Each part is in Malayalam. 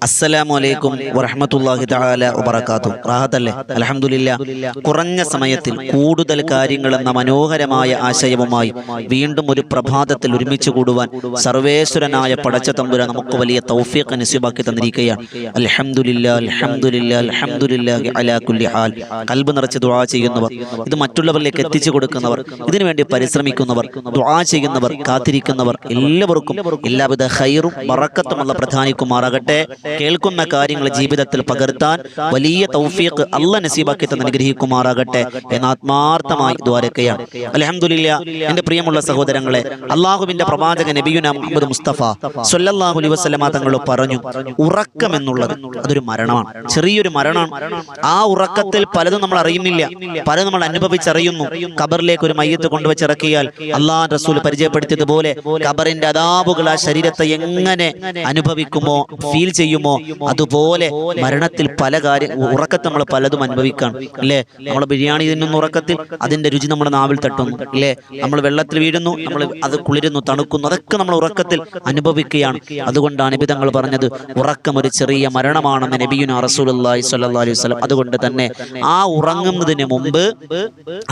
അസ്സലാമു വറഹ്മത്തുള്ളാഹി തആല വബറകാതുഹു. റാഹത്തല്ലേ? അൽഹംദുലില്ലാ. കുറഞ്ഞ സമയത്തിൽ കൂടുതൽ കാര്യങ്ങൾ എന്ന മനോഹരമായ ആശയവുമായി വീണ്ടും ഒരു പ്രഭാതത്തിൽ ഒരുമിച്ച് കൂടുവാൻ സർവേശ്വരനായ പടച്ച തമ്പുരാൻ നമുക്ക് വലിയ തൗഫീഖ് നസീബാക്കി തന്നിരിക്കുകയാണ്. അൽഹംദുലില്ലാ, അൽഹംദുലില്ലാ, അൽഹംദുലില്ലാഹി അലാ കുല്ലി ഹാൽ. കൽബ് നിറച്ച് ദുആ ചെയ്യുന്നവർ, ഇത് മറ്റുള്ളവരിലേക്ക് എത്തിച്ചു കൊടുക്കുന്നവർ, ഇതിനുവേണ്ടി പരിശ്രമിക്കുന്നവർ, ദുആ ചെയ്യുന്നവർ, കാത്തിരിക്കുന്നവർ, എല്ലാവർക്കും എല്ലാവിധ ഖൈറും ബറക്കത്തുമുള്ള പ്രധാനിക്കുമാറാകട്ടെ. കേൾക്കുന്ന കാര്യങ്ങൾ ജീവിതത്തിൽ പകർത്താൻ വലിയ തൗഫീഖ് അല്ലാഹ് നസീബാക്കി തന്ന് അനുഗ്രഹിക്കുമാറാകട്ടെ എന്ന് ആത്മാർത്ഥമായി ദുആരക്കുകയാണ്. അൽഹംദുലില്ലാ. എൻ്റെ പ്രിയമുള്ള സഹോദരങ്ങളെ, അല്ലാഹുവിൻ്റെ പ്രവാചകൻ നബിയുനാ മുഹമ്മദ് മുസ്തഫ സ്വല്ലല്ലാഹു അലൈഹി വസല്ലമ തങ്ങൾ പറഞ്ഞു, ഉറക്കം എന്നുള്ളത് അതൊരു മരണമാണ്, ചെറിയൊരു മരണമാണ്. ആ ഉറക്കത്തിൽ പലതും നമ്മൾ അറിയുന്നില്ല, പലതും നമ്മൾ അനുഭവിച്ചറിയുന്നു. ഖബറിലേക്ക് ഒരു മയ്യത്ത് കൊണ്ടുവച്ചിറക്കിയാൽ അല്ലാഹു റസൂൽ പരിചയപ്പെടുത്തിയതുപോലെ ഖബറിന്റെ അദാബുകൾ ആ ശരീരത്തെ എങ്ങനെ അനുഭവിക്കുമോ, ഫീൽ ചെയ്യുമോ, അതുപോലെ മരണത്തിൽ പല ഉറക്കത്തിൽ നമ്മൾ പലതും അനുഭവിക്കാം. അല്ലേ? നമ്മൾ ബിരിയാണി തിന്നുന്ന ഉറക്കത്തിൽ അതിന്റെ രുചി നമ്മുടെ നാവിൽ തട്ടുന്നു. അല്ലേ? നമ്മൾ വെള്ളത്തിൽ വീഴുന്നു, നമ്മൾ അത് കുളിരുന്നു, തണുക്കുന്നു, അതൊക്കെ നമ്മൾ ഉറക്കത്തിൽ അനുഭവിക്കുകയാണ്. അതുകൊണ്ടാണ് നബി തങ്ങൾ പറഞ്ഞത് ഉറക്കം ഒരു ചെറിയ മരണമാണെന്ന് നബിയുനാ റസൂലുള്ളാഹി സ്വല്ലല്ലാഹു അലൈഹി വസല്ലം. അതുകൊണ്ട് തന്നെ ആ ഉറങ്ങുന്നതിന് മുമ്പ്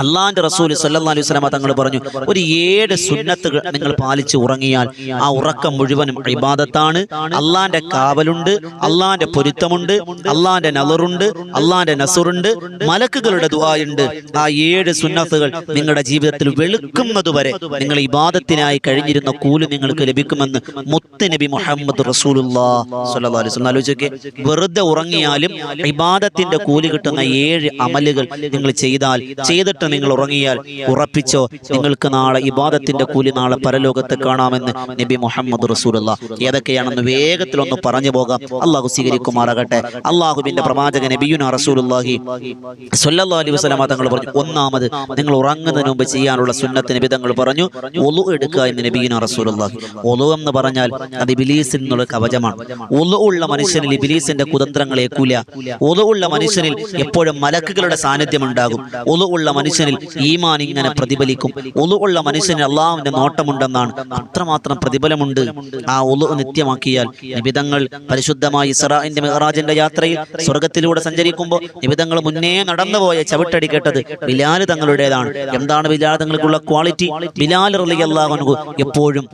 അല്ലാഹുവിന്റെ റസൂൽ സ്വല്ലല്ലാഹു അലൈഹി വസല്ലം തങ്ങൾ പറഞ്ഞു, ഒരു 7 സുന്നത്തുകൾ നിങ്ങൾ പാലിച്ച് ഉറങ്ങിയാൽ ആ ഉറക്കം മുഴുവനും ഇബാദത്താണ്. അള്ളാന്റെ കാവലുണ്ട്, അള്ളാന്റെ പൊരുത്തമുണ്ട്, അള്ളാന്റെ നളറുണ്ട്, അള്ളാന്റെ നസുറുണ്ട്, മലക്കുകളുടെ ദുആയുണ്ട്. ആ 7 സുന്നത്തുകൾ നിങ്ങളുടെ ജീവിതത്തിൽ വെളുക്കുന്നതുവരെ നിങ്ങൾ ഇബാദത്തിനായി കഴിഞ്ഞിരുന്ന കൂലി നിങ്ങൾക്ക് ലഭിക്കുമെന്ന് മുത്ത് നബി മുഹമ്മദ് റസൂലുള്ളാഹി സ്വല്ലല്ലാഹു അലൈഹി വസല്ലം. ആലോചിക്കെ, വെറുതെ ഉറങ്ങിയാലും ഇബാദത്തിന്റെ കൂലി കിട്ടുന്ന 7 അമലുകൾ നിങ്ങൾ ചെയ്തിട്ട് നിങ്ങൾ ഉറങ്ങിയാൽ ഉറപ്പിച്ചോ, നിങ്ങൾക്ക് നാളെ ഇബാദത്തിന്റെ കൂലി നാളെ പരലോകത്ത് കാണാമെന്ന് നബി മുഹമ്മദ് റസൂലുള്ളാഹി. ഏതൊക്കെയാണെന്ന് വേഗത്തിൽ ഒന്ന് പറഞ്ഞു പോകാം. അള്ളാഹു സ്വീകരിക്കുമാറാകട്ടെ. അള്ളാഹുവിന്റെ പ്രവാചകൻ നബിയുനാ റസൂലുള്ളാഹി സ്വല്ലല്ലാഹു അലൈഹി വസല്ലം തങ്ങൾ പറഞ്ഞു, ഒന്നാമത് നിങ്ങൾ ഉറങ്ങുന്നതിന് മുമ്പ് ചെയ്യാനുള്ള സുന്നത്ത് നബി തങ്ങൾ പറഞ്ഞു, ഒളു എടുക്കുക എന്ന് നബിയുനാ റസൂലുള്ളാഹി. ഒളു എന്ന് പറഞ്ഞാൽ അത് ഇബ്ലീസിൽ നിന്നുള്ള കവചമാണ്. ഒളു ഉള്ള മനുഷ്യനിൽ ഇബ്ലീസിന്റെ കുതന്ത്രങ്ങൾ ഏൽക്കൂല. ഒളു ഉള്ള മനുഷ്യനിൽ എപ്പോഴും മലക്കുകളുടെ സാന്നിധ്യം ഉണ്ടാകും. ഒളു ഉള്ള മനുഷ്യനിൽ ഈമാൻ ഇങ്ങനെ പ്രതിഫലിക്കും. ഒളു ഉള്ള മനുഷ്യനിൽ അള്ളാഹുവിന്റെ നോട്ടമുണ്ടെന്നാണ്. അത്രമാത്രം പ്രതിഫലമുണ്ട് ആ ഒളു നിത്യമാക്കിയാൽ. നിബിതങ്ങൾ പരിശുദ്ധമായ ഇസ്രാഇന്റെ മിഅ്റാജിന്റെ യാത്രയിൽ സ്വർഗത്തിലൂടെ സഞ്ചരിക്കുമ്പോൾ നിബിതങ്ങൾ മുന്നേ നടന്നുപോയ ചവിട്ടടി കേട്ടത് ബിലാൽ തങ്ങളുടേതാണ്. എന്താണ് ബിലാൽ തങ്ങൾക്കുള്ള ക്വാളിറ്റി? ബിലാൽ റളിയല്ലാഹു അൻഹു എപ്പോഴും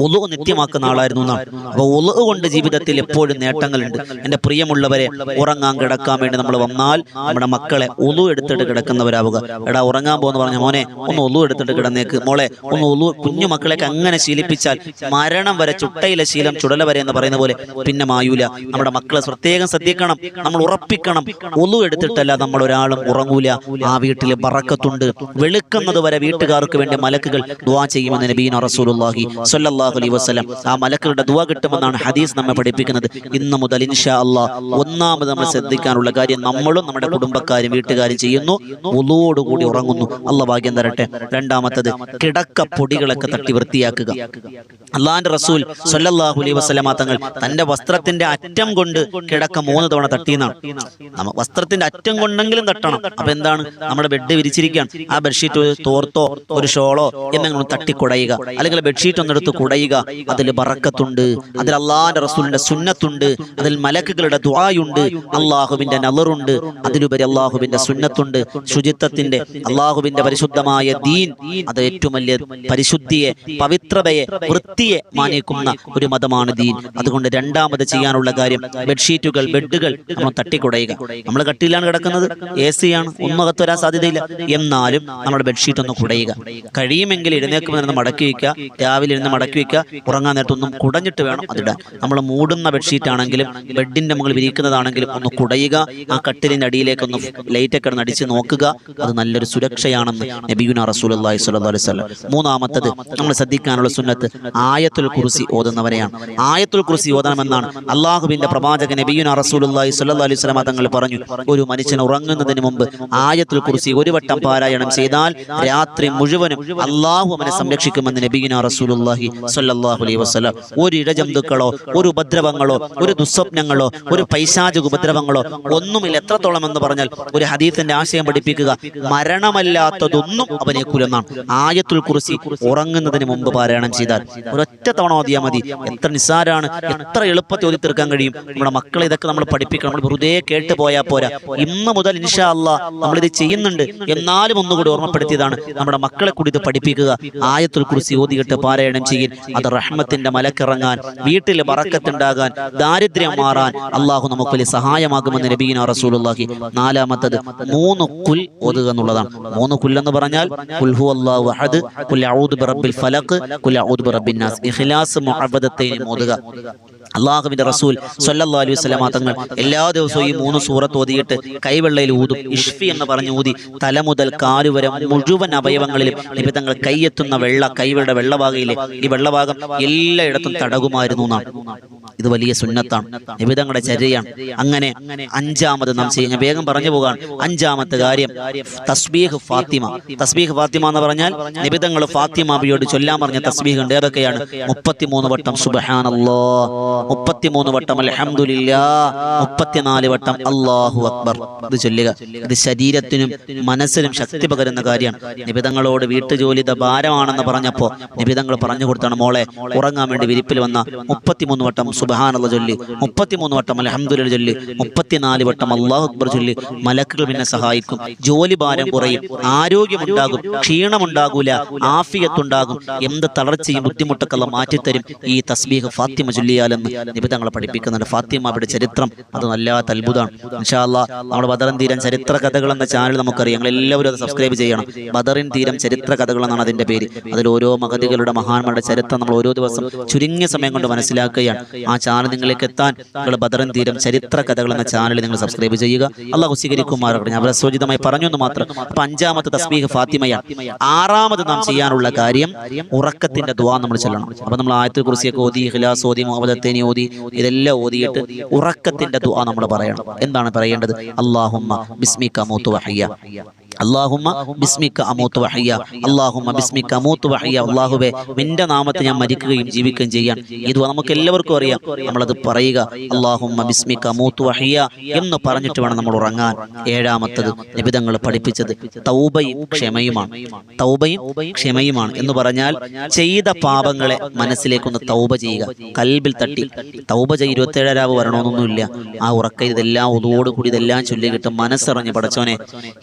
ഒളു നിത്യമാക്കുന്ന ആളായിരുന്നു എന്നാണ്. അപ്പോൾ ഒളു കൊണ്ട് ജീവിതത്തിൽ എപ്പോഴും നേട്ടങ്ങളുണ്ട്. എൻ്റെ പ്രിയമുള്ളവരെ, ഉറങ്ങാൻ കിടക്കാൻ വേണ്ടി നമ്മൾ വന്നാൽ നമ്മുടെ മക്കളെ ഒളു എടുത്തിട്ട് കിടക്കുന്നവരാവുക. എടാ ഉറങ്ങാൻ പോകുന്ന പറഞ്ഞ മോനെ ഒന്ന് ഒളു എടുത്തിട്ട് കിടന്നേക്ക്, മോളെ ഒന്ന് ഒളു. കുഞ്ഞു മക്കളെയൊക്കെ അങ്ങനെ ശീലിപ്പിച്ചാൽ മരണം വരെ ചുട്ടയിലെ ശീലം ചുടല വരെ എന്ന് പറയുന്ന പോലെ പിന്നെ മായൂല. നമ്മുടെ മക്കളെ പ്രത്യേകം ശ്രദ്ധിക്കണം, നമ്മൾ ഉറപ്പിക്കണം. ഒളു എടുത്തിട്ടല്ല നമ്മൾ ഒരാളും ഉറങ്ങൂല. ആ വീട്ടിൽ ബറക്കത്തുണ്ട്. വെളുക്കുന്നത് വരെ വീട്ടുകാർക്ക് വേണ്ടി മലക്കുകൾ ദുആ ചെയ്യുമെന്ന് നബിയുനാ റസൂലുള്ളാഹി സ്വല്ലല്ലാഹു അലൈഹി വസല്ലം. ആ മലക്കുകളുടെ ദുആ കിട്ടുമെന്നാണ് ഹദീസ് നമ്മെ പഠിപ്പിക്കുന്നത്. ഇന്ന് മുതൽ ഇൻഷാ അല്ലാഹ് ഒന്നാമത് നമ്മൾ ശ്രദ്ധിക്കാനുള്ള കാര്യം, നമ്മളും നമ്മുടെ കുടുംബക്കാരും വീട്ടുകാരും ചെയ്യുന്നു, ഒളുവോടുകൂടി ഉറങ്ങുന്നു. അല്ലാഹ് ഭാഗ്യം തരട്ടെ. രണ്ടാമത്തത്, കിടക്ക പൊടികളൊക്കെ തട്ടി വൃത്തിയാക്കുക. അല്ലാഹുവിന്റെ റസൂൽ സ്വല്ലല്ലാഹു അലൈഹി വസല്ലം തങ്ങൾ തന്റെ വസ്ത്രത്തിന്റെ അറ്റം കൊണ്ട് കിടക്ക 3 തവണ തട്ടിയെന്നാണ്. വസ്ത്രത്തിന്റെ അറ്റം കൊണ്ടെങ്കിലും തട്ടണം. അപ്പൊ എന്താണ്? നമ്മുടെ ബെഡ് വിരിച്ചിരിക്കുകയാണ്, ആ ബെഡ്ഷീറ്റ് ഒരു തോർത്തോ ഒരു ഷോളോ എന്തെങ്കിലും തട്ടി കുടയുക, അല്ലെങ്കിൽ ബെഡ്ഷീറ്റ് ഒന്നെടുത്ത് കുടയുക. അതിൽ ബറക്കത്തുണ്ട്, അതിൽ അള്ളാഹുവിന്റെ റസൂലിന്റെ സുന്നത്തുണ്ട്, അതിൽ മലക്കുകളുടെ ദുആയുണ്ട്, അള്ളാഹുവിന്റെ നളറുണ്ട്, അതിലുപരി അള്ളാഹുവിന്റെ സുന്നത്തുണ്ട്. ശുചിത്വത്തിന്റെ അള്ളാഹുവിന്റെ പരിശുദ്ധമായ ദീൻ, അത് ഏറ്റവും വലിയ പരിശുദ്ധിയെ, പവിത്രതയെ, വൃത്തിയെ മാനിക്കുന്ന ഒരു മതമാണ് ദീൻ. അതുകൊണ്ട് രണ്ടാമത് ചെയ്യാനുള്ള കാര്യം, ബെഡ്ഷീറ്റുകൾ, ബെഡുകൾ നമ്മൾ തട്ടിക്കുടയുക. നമ്മൾ കട്ടിലാണ് കിടക്കുന്നത്, AC ആണ്, ഒന്നും അകത്ത് വരാൻ സാധ്യതയില്ല. എന്നാലും നമ്മുടെ ബെഡ്ഷീറ്റ് ഒന്ന് കുടയുക. കഴിയുമെങ്കിൽ എഴുന്നേൽക്കുമ്പോൾ മടക്കി വയ്ക്കുക, രാവിലെ ഇരുന്ന് മടക്കി വയ്ക്കുക. ഉറങ്ങാൻ നേരത്തൊന്നും കുടഞ്ഞിട്ട് വേണം അതിടാൻ. നമ്മൾ മൂടുന്ന ബെഡ്ഷീറ്റ് ആണെങ്കിലും ബെഡിന്റെ മുകളിൽ വിരിക്കുന്നതാണെങ്കിലും ഒന്ന് കുടയുക. ആ കട്ടിലിന്റെ അടിയിലേക്ക് ഒന്ന് ലൈറ്റൊക്കെ അടിച്ച് നോക്കുക. അത് നല്ലൊരു സുരക്ഷയാണെന്ന് നബിയുനാ റസൂലുള്ളാഹി സ്വല്ലല്ലാഹു അലൈഹി വസല്ലം. മൂന്നാമത്തത് നമ്മൾ ശ്രദ്ധിക്കാനുള്ള സുന്നത്ത്, ആയത്തുൽ കുർസി ഓതുന്നവരെയാണ്. ആയത്തുൽ കുർസി ഓതണമെന്നാണ് അള്ളാഹുവിന്റെ പ്രവാചകൻ നബിയുനാ റസൂലുള്ളാഹി സ്വല്ലല്ലാഹു അലൈഹി വസല്ലം തങ്ങൾ പറഞ്ഞു. ഒരു മനുഷ്യൻ ഉറങ്ങുന്നതിന് മുമ്പ് ആയത്തുൽ കുർസി 1 വട്ടം പാരായണം ചെയ്താൽ രാത്രി മുഴുവനും അള്ളാഹു അവനെ സംരക്ഷിക്കുമെന്ന് നബിയുനാ റസൂലുള്ളാഹി സ്വല്ലല്ലാഹു അലൈഹി വസല്ലം. ഒരു ഇഴജന്തുക്കളോ ഒരു ഉപദ്രവങ്ങളോ ഒരു ദുസ്വപ്നങ്ങളോ ഒരു പൈശാചിക ഉപദ്രവങ്ങളോ ഒന്നുമില്ല. എത്രത്തോളം എന്ന് പറഞ്ഞാൽ ഒരു ഹദീസിന്റെ ആശയം പഠിപ്പിക്കുക, മരണമല്ലാത്തതൊന്നും അവനെ കുലന്നാണ്. ആയത്തുൽ കുർസി ഉറങ്ങുന്നതിന് മുമ്പ് പാരായണം ചെയ്താൽ ഒരൊറ്റ തവണ ഓതിയാൽ മതി. എത്ര നിസ്സാരാണ്, എത്ര എളുപ്പത്തിൽ ഓതി തീർക്കാൻ കഴിയും? നമ്മുടെ മക്കളെ ഇതൊക്കെ നമ്മൾ പഠിപ്പിക്കണം. നമ്മൾ വെറുതെ കേട്ട് പോയാൽ പോരാ. ഇന്ന് മുതൽ ഇൻഷാ അല്ലാഹ് നമ്മളിത് ചെയ്യുന്നുണ്ട്. എന്നാലും ഒന്നുകൂടി ഓർമ്മപ്പെടുത്തിയതാണ്, നമ്മുടെ മക്കളെ കൂടി ഇത് പഠിപ്പിക്കുക. ആയത്തുൽ കുർസി ഓതിയിട്ട് പാരായണം ചെയ്യും. അത് റഹ്മത്തിന്റെ മലക്കിറങ്ങാൻ, വീട്ടിൽ ബറക്കത്തുണ്ടാകാൻ, ദാരിദ്ര്യം മാറാൻ അള്ളാഹു നമുക്ക് വലിയ സഹായമാകുമെന്ന് നബിയിന റസൂലുള്ളാഹി. നാലാമത്തത് 3 കുൽ ഓതുക എന്നുള്ളതാണ്. 3 കുൽ എന്ന് പറഞ്ഞാൽ ഖുൽ ഹുവല്ലാഹു അഹദ്, ഖുൽ അഊദു ബിറബ്ബിൽ ഫലഖ്, ഖുൽ അഊദു ബിറബ്ബിൻ നാസ്. ഇഖ്ലാസ് മുഅവ്വദത്തൈൻ ഓതുക. അള്ളാഹുവിന്റെ റസൂൽ സ്വല്ലല്ലാഹു അലൈഹി വസല്ലം തങ്ങൾ എല്ലാ ദിവസവും ഈ 3 സൂറത്ത് ഓതിയിട്ട് കൈവെള്ളയിൽ ഊതും. ഇഷ്ഫി എന്ന് പറഞ്ഞു ഊതി തല മുതൽ കാലുവരെ മുഴുവൻ അവയവങ്ങളിലും നബി തങ്ങൾ കൈയെത്തുന്ന കൈകളുടെ വെള്ളഭാഗയിലെ ഈ വെള്ളഭാഗം എല്ലായിടത്തും തടകുമായിരുന്നു എന്നാണ്. ഇത് വലിയ സുന്നത്താണ്, നബി തങ്ങളുടെ ചര്യയാണ്. അങ്ങനെ 5-ാമത് നാം ചെയ്യുക, ഞാൻ വേഗം പറഞ്ഞു പോകാൻ. 5-ാമത്തെ കാര്യം തസ്ബീഹ് ഫാത്തിമ. തസ്ബീഹ് ഫാത്തിമ എന്ന് പറഞ്ഞാൽ നബി തങ്ങൾ ഫാത്തിമ ബിയോട് ചൊല്ലാൻ പറഞ്ഞ തസ്ബീഹ് ഉണ്ട്. ഏതൊക്കെയാണ്? 33 വട്ടം സുബ്ഹാനല്ലാഹ്, 33 വട്ടം അൽഹംദുലില്ലാഹ്, 34 വട്ടം അല്ലാഹു അക്ബർ. ഇത് ചൊല്ലുക. ഇത് ശരീരത്തിനും മനസ്സിനും ശക്തി പകരുന്ന കാര്യമാണ്. നിബിതങ്ങളോട് വീട്ടുജോലി ഭാരമാണെന്ന് പറഞ്ഞപ്പോൾ നിബിതങ്ങൾ പറഞ്ഞു കൊടുത്താണ്, മോളെ ഉറങ്ങാൻ വേണ്ടി വിരിപ്പിൽ വന്ന 33 വട്ടം സുബ്ഹാനല്ലാഹ് ചൊല്ലി, 33 വട്ടം അൽഹംദുലില്ലാഹ് ചൊല്ലി, 34 വട്ടം അല്ലാഹു അക്ബർ ചൊല്ലി. മലക്കുകൾ പിന്നെ സഹായിക്കും. ജോലി ഭാരം കുറയും, ആരോഗ്യമുണ്ടാകും, ക്ഷീണമുണ്ടാകൂല, ആഫിയത്തുണ്ടാകും. എന്ത് തളർച്ചയും ബുദ്ധിമുട്ടൊക്കെ അല്ലാഹ് മാറ്റിത്തരും ഈ തസ്ബീഹ് ഫാത്തിമ ചൊല്ലിയാലെന്ന് നിബിതങ്ങളെ പഠിപ്പിക്കുന്നുണ്ട്. ഫാത്തിമയുടെ ചരിത്രം അത് വല്ലാത്ത അത്ഭുതമാണ്. ഇൻഷാ അല്ലാഹ് നമ്മുടെ ബദറിൻ തീരം ചരിത്ര കഥകൾ എന്ന ചാനൽ നമുക്കറിയാം. ഞങ്ങൾ എല്ലാവരും അത് സബ്സ്ക്രൈബ് ചെയ്യണം. ബദറിൻ തീരം ചരിത്ര കഥകൾ എന്നാണ് അതിന്റെ പേര്. അതിൽ ഓരോ മഹദികളുടെ മഹാന്മാരുടെ ചരിത്രം നമ്മൾ ഓരോ ദിവസം ചുരുങ്ങിയ സമയം കൊണ്ട് മനസ്സിലാക്കുകയാണ്. ആ ചാനൽ നിങ്ങളിലേക്ക് എത്താൻ നിങ്ങൾ ബദറിൻ തീരം ചരിത്ര കഥകൾ എന്ന ചാനൽ നിങ്ങൾ സബ്സ്ക്രൈബ് ചെയ്യുക. അല്ലാഹു സ്വീകരിക്കുമാറാകട്ടെ. ഞാൻ പ്രസോചിതമായി പറഞ്ഞു എന്ന് മാത്രം. അപ്പൊ 5-ാമത്തെ തസ്ബീഹ് ഫാത്തിമയാണ്. 6-ാമത് നാം ചെയ്യാനുള്ള കാര്യം ഉറക്കത്തിന്റെ ദുആ നമ്മൾ ചൊല്ലണം. അപ്പൊ നമ്മൾ ആയത്തുൽ കുർസിയൊക്കെ ഓതി, ഇഖ്ലാസ് ഓതി, മുഅവ്വദത്തൈനി ഓതി, ഇതെല്ലാം ഓതിയിട്ട് ഉറക്കത്തിന്റെ ദുആ നമ്മൾ പറയണം. എന്താണ് പറയേണ്ടത്? അല്ലാഹുമ്മ ബിസ്മിക അമൂതു വഹയ്യ, അല്ലാഹുമ്മ ബിസ്മിക അമൂതു വഹയ്യ, അല്ലാഹുമ്മ ബിസ്മിക അമൂതു വഹയ്യ. അല്ലാഹുവേ നിന്റെ നാമത്തിൽ ഞാൻ മരിക്കുകയും ജീവിക്കുകയും ചെയ്യാൻ. ഇത് നമുക്ക് എല്ലാവർക്കും അറിയാം, നമ്മളത് പറയുക. അല്ലാഹുമ്മ ബിസ്മിക അമൂതു വഹയ്യ എന്ന് പറഞ്ഞിട്ട് വേണം നമ്മൾ ഉറങ്ങാൻ. 7-ാമത്തത് നിബിതങ്ങൾ പഠിപ്പിച്ചത് തൗബയും ക്ഷമയുമാണ്. തൗബയും ക്ഷമയുമാണ് എന്ന് പറഞ്ഞാൽ ചെയ്ത പാപങ്ങളെ മനസ്സിലേക്കൊന്ന് തൗബ ചെയ്യുക, കൽബിൽ തട്ടി തൗബ ചെയ്ത് 27 രാവ് വരണമെന്നൊന്നുമില്ല. ആ ഉറക്ക ഇതെല്ലാം ഒതോടുകൂടി ഇതെല്ലാം ചൊല്ലി കിട്ടും. മനസ്സറിഞ്ഞ് പടച്ചോനെ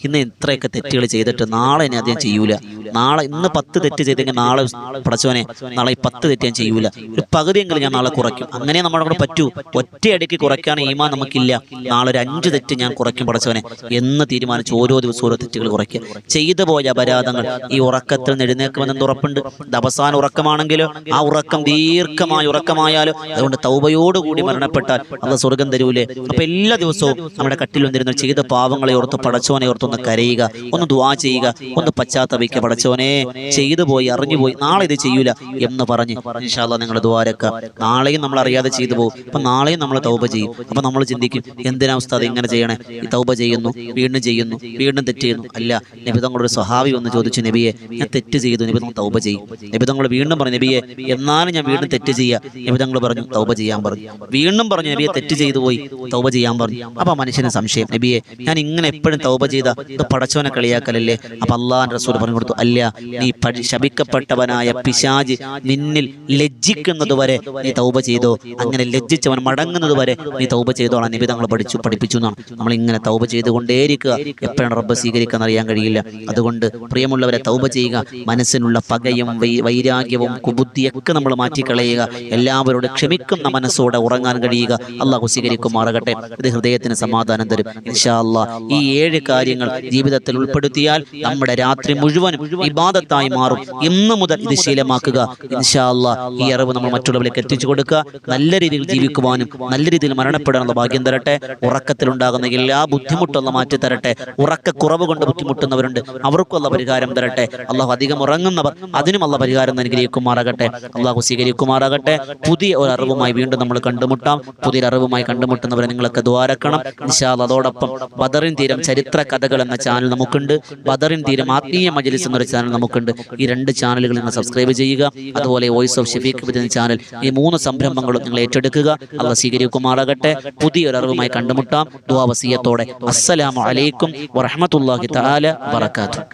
ഇന്ന് ഇത്രയൊക്കെ തെറ്റുകൾ ചെയ്തിട്ട് നാളെ ഞാൻ അധികം ചെയ്യൂല. നാളെ ഇന്ന് 10 തെറ്റ് ചെയ്തെങ്കിൽ നാളെ പടച്ചോനെ നാളെ ഈ 10 തെറ്റ് ഞാൻ ചെയ്യൂല, ഒരു പകുതിയെങ്കിലും ഞാൻ നാളെ കുറയ്ക്കും. അങ്ങനെ നമ്മളെ കൊണ്ട് പറ്റൂ. ഒറ്റയടിക്ക് കുറയ്ക്കാൻ ഈമാൻ നമുക്കില്ല. നാളെ ഒരു 5 തെറ്റ് ഞാൻ കുറയ്ക്കും പടച്ചോനെ എന്ന് തീരുമാനിച്ച് ഓരോ ദിവസവും ഓരോ തെറ്റുകൾ കുറയ്ക്കുക. ചെയ്തു പോയ അപരാധങ്ങൾ ഈ ഉറക്കത്തിൽ നിന്ന് എഴുന്നേൽക്കുമെന്ന് ഉറപ്പുണ്ട്. ഇത് അവസാന ഉറക്കമാണെങ്കിലോ ആ ഉറക്കം ദീർഘമായ ഉറക്കമായാലോ അതുകൊണ്ട് തൗബയോടുകൂടി മരണപ്പെട്ടാൽ അല്ലാഹ് സ്വർഗം തരൂലേ. അപ്പൊ എല്ലാ ദിവസവും നമ്മുടെ കട്ടിൽ വന്നിരുന്ന ചെയ്ത പാവങ്ങളെ ഓർത്ത് പടച്ചോനെ ഓർത്തൊന്ന് കരയുക, ഒന്ന് ദുആ ചെയ്യുക, ഒന്ന് പശ്ചാത്തപിക്കുക. പടച്ചോനെ ചെയ്തു പോയി, അറിഞ്ഞുപോയി, നാളെ ഇത് ചെയ്യൂല എന്ന് പറഞ്ഞ് ഇൻഷാ അല്ലാഹ് നിങ്ങളുടെ ദുആരക്ക. നാളെയും നമ്മൾ അറിയാതെ ചെയ്തു പോകും. അപ്പൊ നാളെയും നമ്മൾ തൗബ ചെയ്യും. അപ്പൊ നമ്മൾ ചിന്തിക്കും, എന്തിനാ ഉസ്താദ് ഇങ്ങനെ ചെയ്യണേ? ഈ തൗബ ചെയ്യുന്നു, വീണ്ടും ചെയ്യുന്നു, വീണ്ടും തെറ്റ് ചെയ്യുന്നു. അല്ല, നബി തങ്ങളോട് സ്വഹാബി വന്ന് ചോദിച്ചു, നബിയെ ഞാൻ തെറ്റ് ചെയ്തു, നബി തങ്ങൾ തൗബ ചെയ്യും. നബി തങ്ങൾ വീണ്ടും പറഞ്ഞു, നബിയെ എന്നാലും ഞാൻ വീണ്ടും തെറ്റ് ചെയ്യുക. നബി തങ്ങൾ പറഞ്ഞു തൗബ ചെയ്യാൻ പറഞ്ഞു. വീണ്ടും പറഞ്ഞു, നബിയെ തെറ്റ് ചെയ്തു പോയി, തൗബ ചെയ്യാൻ പറഞ്ഞു. അപ്പൊ മനുഷ്യന് സംശയം, നബിയെ ഞാൻ ഇങ്ങനെ എപ്പോഴും തൗബ ചെയ്ത ഇത് പടച്ചോനെ കളിയാക്കലല്ലേ? അപ്പൊ അല്ലാഹുവിന്റെ റസൂൽ പറഞ്ഞു കൊടുത്തു, അല്ല, നീ ശപിക്കപ്പെട്ടവനായ പിശാച് നിന്നിൽ ലജ്ജിക്കുന്നത് വരെ നീ തൗബ ചെയ്തോ, അങ്ങനെ ലജ്ജിച്ചവൻ മടങ്ങുന്നത് വരെ നീ തൗബ ചെയ്തോളാം നബി തങ്ങൾ പഠിപ്പിച്ചു എന്നാണ്. നമ്മൾ ഇങ്ങനെ തൗബ ചെയ്തുകൊണ്ടേയിരിക്കുക. എപ്പോഴാണ് റബ്ബ് സ്വീകരിക്കാൻ അറിയാൻ കഴിയില്ല. അതുകൊണ്ട് പ്രിയമുള്ളവരെ, തൗബ ചെയ്യുക. മനസ്സിനുള്ള പകയും വൈരാഗ്യവും കുബുദ്ധിയൊക്കെ നമ്മൾ മാറ്റിക്കളയുക. എല്ലാവരോടും ക്ഷമിക്കുന്ന മനസ്സോടെ ഉറങ്ങാൻ കഴിയുക. അല്ലാഹു സ്വീകരിക്കുമാറാകട്ടെ. ഇത് ഹൃദയത്തിന് സമാധാനം തരും ഇൻഷാ അല്ലാഹ്. ഈ 7 കാര്യങ്ങൾ ജീവിതത്തിൽ ഉൾപ്പെടുത്തിയാൽ നമ്മുടെ രാത്രി മുഴുവനും ഇബാദത്തായി മാറും. ഇന്ന് മുതൽ ഇത് ശീലമാക്കുക ഇൻഷാ അല്ലാഹ്. ഈ അറിവ് നമ്മൾ മറ്റുള്ളവരിലേക്ക് എത്തിച്ചു കൊടുക്കുക. നല്ല രീതിയിൽ ജീവിക്കുവാനും നല്ല രീതിയിൽ മരണപ്പെടാനുള്ള ഭാഗ്യം തരട്ടെ. ഉറക്കത്തിലുണ്ടാകുന്ന എല്ലാ ബുദ്ധിമുട്ടുള്ള മാറ്റി തരട്ടെ. ഉറക്കക്കുറവ് കൊണ്ട് ബുദ്ധിമുട്ടുന്നവരുണ്ട്, അവർക്കുള്ള പരിഹാരം തരട്ടെ. അള്ളാഹു അധികം ഉറങ്ങുന്നവർ അതിനും അള്ള പരിഹാരം അനുഗ്രഹിക്കുമാറാകട്ടെ. അള്ളാഹു സ്വീകരിക്കുമാറാകട്ടെ. പുതിയ ഒരു അറിവുമായി വീണ്ടും നമ്മൾ കണ്ടുമുട്ടാം. പുതിയൊരു അറിവുമായി കണ്ടുമുട്ടുന്നവരെ നിങ്ങളൊക്കെ ദ്വാരക്കണം ഇൻഷാ അല്ലാഹ്. അതോടൊപ്പം ബദറിൻ തീരം ചരിത്ര കഥകൾ എന്ന ചാനൽ നമുക്കുണ്ട്. ബദറിൻ തീരം ആത്മീയ മജ്‌ലിസ് എന്നൊരു ചാനൽ നമുക്കുണ്ട്. ഈ 2 ചാനലുകൾ നിങ്ങൾ സബ്സ്ക്രൈബ് ചെയ്യുക. അതുപോലെ വോയിസ് ഓഫ് ഷഫീഖ് എന്ന ചാനൽ. ഈ 3 സംരംഭങ്ങളും നിങ്ങൾ ഏറ്റെടുക്കുക. അള്ളാഹ് സ്വീകരിക്കുമാറാകട്ടെ. പുതിയൊരു അറിവുമായി കണ്ടുമുട്ടാം ദുആ വസിയത്തോടെ. അസ്സലാമു അലൈക്കും വറഹ്മത്തുള്ളാഹി തആല വബറകാതുഹു.